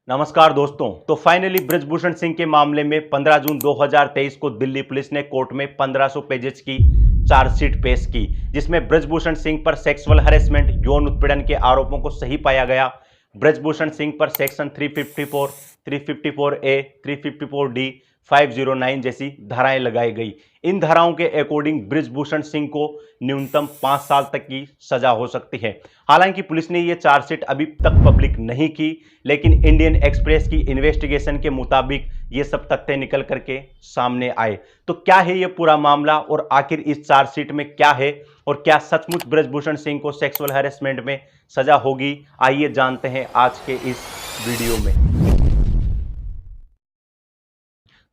नमस्कार दोस्तों। तो फाइनली ब्रजभूषण सिंह के मामले में 15 जून 2023 को दिल्ली पुलिस ने कोर्ट में 1500 पेजेस की चार्जशीट पेश की, जिसमें ब्रजभूषण सिंह पर सेक्सुअल हैरेसमेंट यौन उत्पीड़न के आरोपों को सही पाया गया। ब्रजभूषण सिंह पर सेक्शन 354, 354A, 354D, 509 जैसी धाराएं लगाई गई। इन धाराओं के अकॉर्डिंग ब्रजभूषण सिंह को न्यूनतम 5 साल तक की सजा हो सकती है। हालांकि पुलिस ने यह चार्जशीट अभी तक पब्लिक नहीं की, लेकिन इंडियन एक्सप्रेस की इन्वेस्टिगेशन के मुताबिक ये सब तथ्य निकल करके सामने आए। तो क्या है ये पूरा मामला और आखिर इस चार्जशीट में क्या है और क्या सचमुच ब्रजभूषण सिंह को सेक्सुअल हैरेसमेंट में सजा होगी, आइए जानते हैं आज के इस वीडियो में।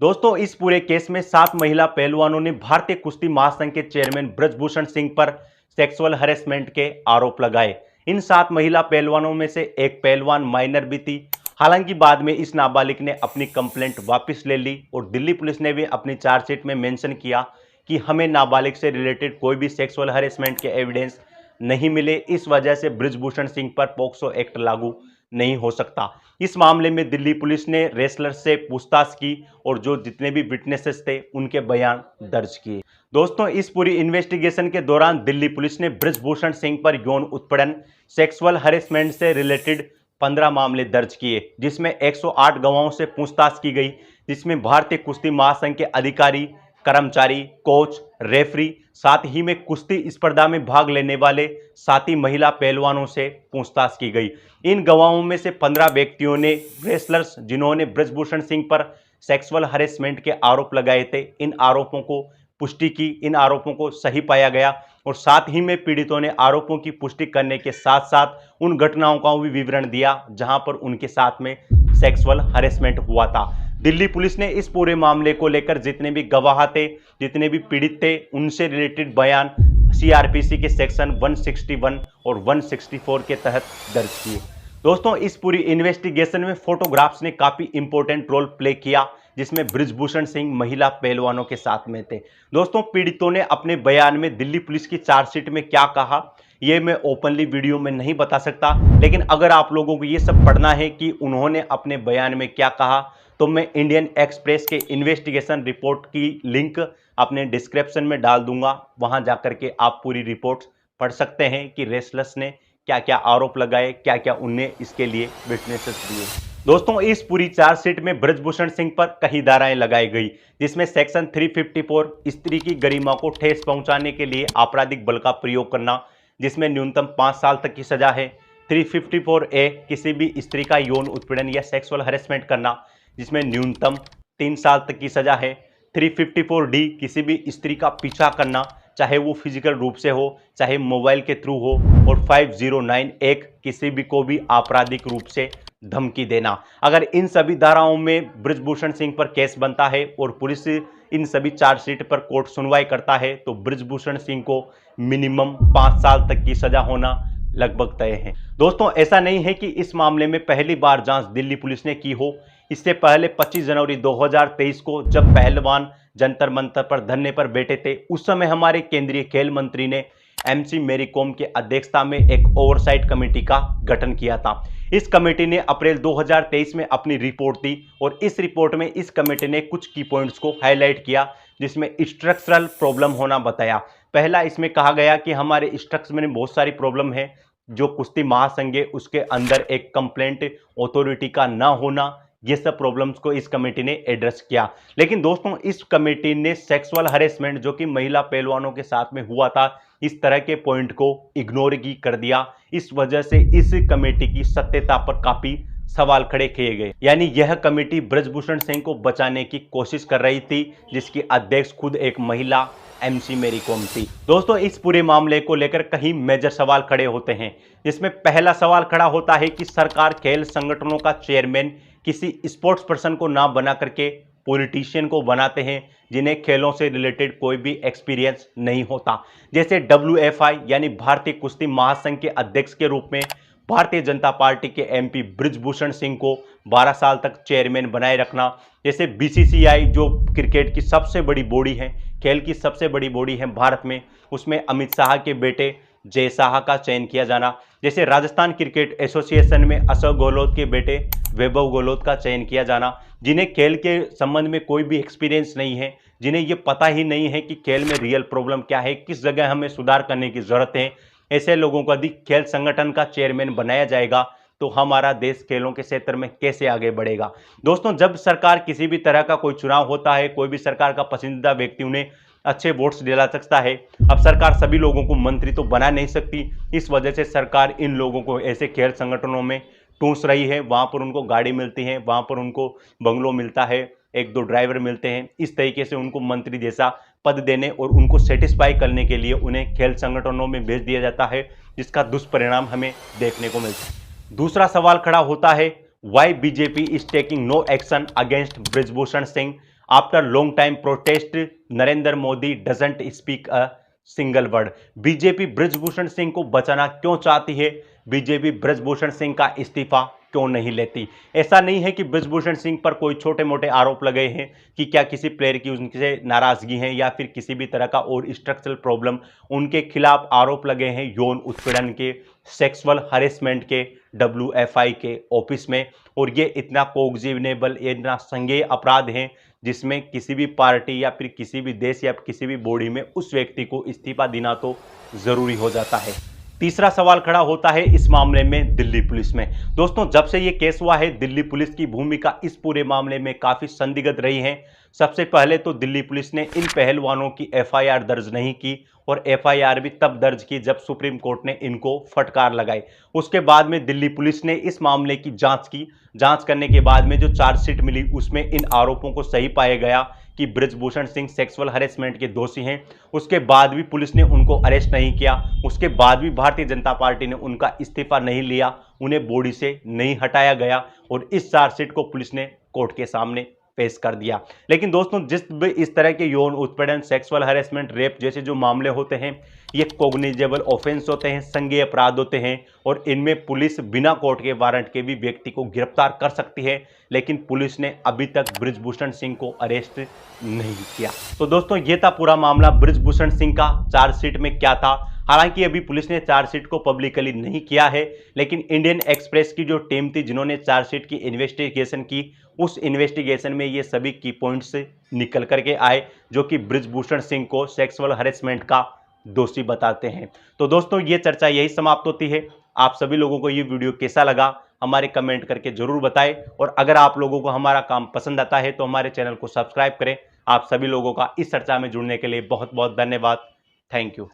दोस्तों, इस पूरे केस में 7 महिला पहलवानों ने भारतीय कुश्ती महासंघ के चेयरमैन ब्रजभूषण सिंह पर सेक्सुअल हैरेसमेंट के आरोप लगाए। इन 7 महिला पहलवानों में से एक पहलवान माइनर भी थी। हालांकि बाद में इस नाबालिग ने अपनी कंप्लेंट वापस ले ली और दिल्ली पुलिस ने भी अपनी चार्जशीट में मेंशन किया कि हमें नाबालिग से रिलेटेड कोई भी सेक्सुअल हैरेसमेंट के एविडेंस नहीं मिले, इस वजह से ब्रजभूषण सिंह पर पॉक्सो एक्ट लागू नहीं हो सकता। इस मामले में दिल्ली पुलिस ने रेसलर से पूछताछ की और जो जितने भी विटनेसेस थे उनके बयान दर्ज किए। दोस्तों, इस पूरी इन्वेस्टिगेशन के दौरान दिल्ली पुलिस ने ब्रजभूषण सिंह पर यौन उत्पीड़न, सेक्सुअल हैरेसमेंट से रिलेटेड 15 मामले दर्ज किए, जिसमें 108 गवाहों से पूछताछ की गई, जिसमें भारतीय कुश्ती महासंघ के अधिकारी, कर्मचारी, कोच, रेफरी, साथ ही में कुश्ती स्पर्धा में भाग लेने वाले साथी महिला पहलवानों से पूछताछ की गई। इन गवाहों में से 15 व्यक्तियों ने रेसलर्स जिन्होंने ब्रजभूषण सिंह पर सेक्सुअल हैरेसमेंट के आरोप लगाए थे, इन आरोपों को पुष्टि की, इन आरोपों को सही पाया गया और साथ ही में पीड़ितों ने आरोपों की पुष्टि करने के साथ साथ उन घटनाओं का भी विवरण दिया जहां पर उनके साथ में सेक्सुअल हैरेसमेंट हुआ था। दिल्ली पुलिस ने इस पूरे मामले को लेकर जितने भी गवाह थे, जितने भी पीड़ित थे, उनसे रिलेटेड बयान सीआरपीसी के सेक्शन 161 और 164 के तहत दर्ज किए। दोस्तों, इस पूरी इन्वेस्टिगेशन में फोटोग्राफ्स ने काफी इंपॉर्टेंट रोल प्ले किया, जिसमें ब्रजभूषण सिंह महिला पहलवानों के साथ में थे। दोस्तों, पीड़ितों ने अपने बयान में दिल्ली पुलिस की चार्जशीट में क्या कहा, ये मैं ओपनली वीडियो में नहीं बता सकता, लेकिन अगर आप लोगों को ये सब पढ़ना है कि उन्होंने अपने बयान में क्या कहा, तो मैं इंडियन एक्सप्रेस के इन्वेस्टिगेशन रिपोर्ट की लिंक अपने डिस्क्रिप्शन में डाल दूंगा। वहां जाकर के आप पूरी रिपोर्ट पढ़ सकते हैं कि रेसलर्स ने क्या क्या आरोप लगाए, क्या क्या उनने इसके लिए विटनेसेस दिए। दोस्तों, इस पूरी चार्जशीट में ब्रजभूषण सिंह पर कई धाराएं लगाई गई, जिसमें सेक्शन 354 स्त्री की गरिमा को ठेस पहुंचाने के लिए आपराधिक बल का प्रयोग करना, जिसमें न्यूनतम 5 साल तक की सजा है। 354A किसी भी स्त्री का यौन उत्पीड़न या सेक्सुअल हैरेसमेंट करना, जिसमें न्यूनतम 3 साल तक की सजा है। 354D किसी भी स्त्री का पीछा करना, चाहे वो फिजिकल रूप से हो चाहे मोबाइल के थ्रू हो, और 509 एक किसी भी को भी आपराधिक रूप से धमकी देना। अगर इन सभी धाराओं में ब्रजभूषण सिंह पर केस बनता है और पुलिस इन सभी चार्जशीट पर कोर्ट सुनवाई करता है, तो ब्रजभूषण सिंह को मिनिमम 5 साल तक की सजा होना लगभग तय है। दोस्तों, ऐसा नहीं है कि इस मामले में पहली बार जांच दिल्ली पुलिस ने की हो। इससे पहले 25 जनवरी 2023 को जब पहलवान जंतर मंतर पर धरने पर बैठे थे, उस समय हमारे केंद्रीय खेल मंत्री ने एमसी मेरी कॉम की अध्यक्षता में एक ओवरसाइट कमेटी का गठन किया था। इस कमेटी ने अप्रैल 2023 में अपनी रिपोर्ट दी और इस रिपोर्ट में इस कमेटी ने कुछ की पॉइंट्स को हाईलाइट किया, जिसमें स्ट्रक्चरल प्रॉब्लम होना बताया। पहला, इसमें कहा गया कि हमारे स्ट्रक्चर में बहुत सारी प्रॉब्लम है। जो कुश्ती महासंघ है उसके अंदर एक कंप्लेंट अथॉरिटी का ना होना, ये सब प्रॉब्लम्स को इस कमेटी ने एड्रेस किया। लेकिन दोस्तों, इस कमेटी ने सेक्सुअल हैरेसमेंट जो कि महिला पहलवानों के साथ में हुआ था, इस तरह के पॉइंट को इग्नोर की कर दिया। इस वजह से इस कमेटी की सत्यता पर काफी सवाल खड़े किए गए। यानी यह कमेटी ब्रजभूषण सिंह को बचाने की कोशिश कर रही थी, जिसकी अध्यक्ष खुद एक महिला एमसी मेरी कॉम थी। दोस्तों, इस पूरे मामले को लेकर कई मेजर सवाल खड़े होते हैं, जिसमें पहला सवाल खड़ा होता है कि सरकार खेल संगठनों का चेयरमैन किसी स्पोर्ट्स पर्सन को ना बना करके पॉलिटिशियन को बनाते हैं, जिन्हें खेलों से रिलेटेड कोई भी एक्सपीरियंस नहीं होता। जैसे WFI यानी भारतीय कुश्ती महासंघ के अध्यक्ष के रूप में भारतीय जनता पार्टी के MP ब्रजभूषण सिंह को 12 साल तक चेयरमैन बनाए रखना। जैसे BCCI जो क्रिकेट की सबसे बड़ी बॉडी है, खेल की सबसे बड़ी बॉडी है भारत में, उसमें अमित शाह के बेटे जय साहा का चयन किया जाना, जैसे राजस्थान क्रिकेट एसोसिएशन में अशोक गहलोत के बेटे वैभव गहलोत का चयन किया जाना, जिन्हें खेल के संबंध में कोई भी एक्सपीरियंस नहीं है, जिन्हें ये पता ही नहीं है कि खेल में रियल प्रॉब्लम क्या है, किस जगह हमें सुधार करने की जरूरत है, ऐसे लोगों को यदि खेल संगठन का चेयरमैन बनाया जाएगा तो हमारा देश खेलों के क्षेत्र में कैसे आगे बढ़ेगा। दोस्तों, जब सरकार किसी भी तरह का कोई चुनाव होता है, कोई भी सरकार का पसंदीदा व्यक्ति उन्हें अच्छे वोट्स दिला सकता है। अब सरकार सभी लोगों को मंत्री तो बना नहीं सकती, इस वजह से सरकार इन लोगों को ऐसे खेल संगठनों में टूंस रही है। वहां पर उनको गाड़ी मिलती है, वहां पर उनको बंगलो मिलता है, एक दो ड्राइवर मिलते हैं, इस तरीके से उनको मंत्री जैसा पद देने और उनको सेटिस्फाई करने के लिए उन्हें खेल संगठनों में भेज दिया जाता है, जिसका दुष्परिणाम हमें देखने को मिलता है। दूसरा सवाल खड़ा होता है, why BJP is taking no action against Brijbhushan Singh after long time protest, Narendra Modi doesn't speak a single word. BJP Brijbhushan Singh को बचाना क्यों चाहती है, बीजेपी ब्रिजभूषण सिंह का इस्तीफा क्यों नहीं लेती। ऐसा नहीं है कि ब्रिजभूषण सिंह पर कोई छोटे मोटे आरोप लगे हैं कि क्या किसी प्लेयर की उनसे नाराजगी है या फिर किसी भी तरह का और स्ट्रक्चरल प्रॉब्लम, उनके खिलाफ आरोप लगे हैं यौन उत्पीड़न के, सेक्सुअल हरेसमेंट के, WFI के ऑफिस में, और ये इतना कोग्जिनेबल, इतना संज्ञेय अपराध है जिसमें किसी भी पार्टी या फिर किसी भी देश या किसी भी बॉडी में उस व्यक्ति को इस्तीफा देना तो जरूरी हो जाता है। तीसरा सवाल खड़ा होता है इस मामले में दिल्ली पुलिस में। दोस्तों, जब से ये केस हुआ है, दिल्ली पुलिस की भूमिका इस पूरे मामले में काफी संदिग्ध रही है। सबसे पहले तो दिल्ली पुलिस ने इन पहलवानों की FIR दर्ज नहीं की, और FIR भी तब दर्ज की जब सुप्रीम कोर्ट ने इनको फटकार लगाई। उसके बाद में दिल्ली पुलिस ने इस मामले की जांच की। जांच करने के बाद में जो चार्जशीट मिली उसमें इन आरोपों को सही पाया गया कि ब्रिजभूषण सिंह सेक्सुअल हरेसमेंट के दोषी हैं। उसके बाद भी पुलिस ने उनको अरेस्ट नहीं किया, उसके बाद भी भारतीय जनता पार्टी ने उनका इस्तीफा नहीं लिया, उन्हें बॉडी से नहीं हटाया गया, और इस चार्जशीट को पुलिस ने कोर्ट के सामने पेश कर दिया। लेकिन दोस्तों, जिस भी इस तरह के यौन उत्पीड़न, सेक्सुअल हरेसमेंट, रेप जैसे जो मामले होते हैं, ये कोग्निजेबल ऑफेंस होते हैं, संज्ञेय अपराध होते हैं, और इनमें पुलिस बिना कोर्ट के वारंट के भी व्यक्ति को गिरफ्तार कर सकती है। लेकिन पुलिस ने अभी तक ब्रिजभूषण सिंह को अरेस्ट नहीं किया। तो दोस्तों, ये था पूरा मामला ब्रिजभूषण सिंह का। चार्जशीट में क्या था, हालांकि अभी पुलिस ने चार्जशीट को पब्लिकली नहीं किया है, लेकिन इंडियन एक्सप्रेस की जो टीम थी जिन्होंने चार्जशीट की इन्वेस्टिगेशन की, उस इन्वेस्टिगेशन में ये सभी की पॉइंट्स निकल करके आए जो कि ब्रिजभूषण सिंह को सेक्सुअल हरेसमेंट का दोषी बताते हैं। तो दोस्तों, ये चर्चा यही समाप्त होती है। आप सभी लोगों को ये वीडियो कैसा लगा हमारे कमेंट करके जरूर बताएं, और अगर आप लोगों को हमारा काम पसंद आता है तो हमारे चैनल को सब्सक्राइब करें। आप सभी लोगों का इस चर्चा में जुड़ने के लिए बहुत बहुत धन्यवाद। Thank you.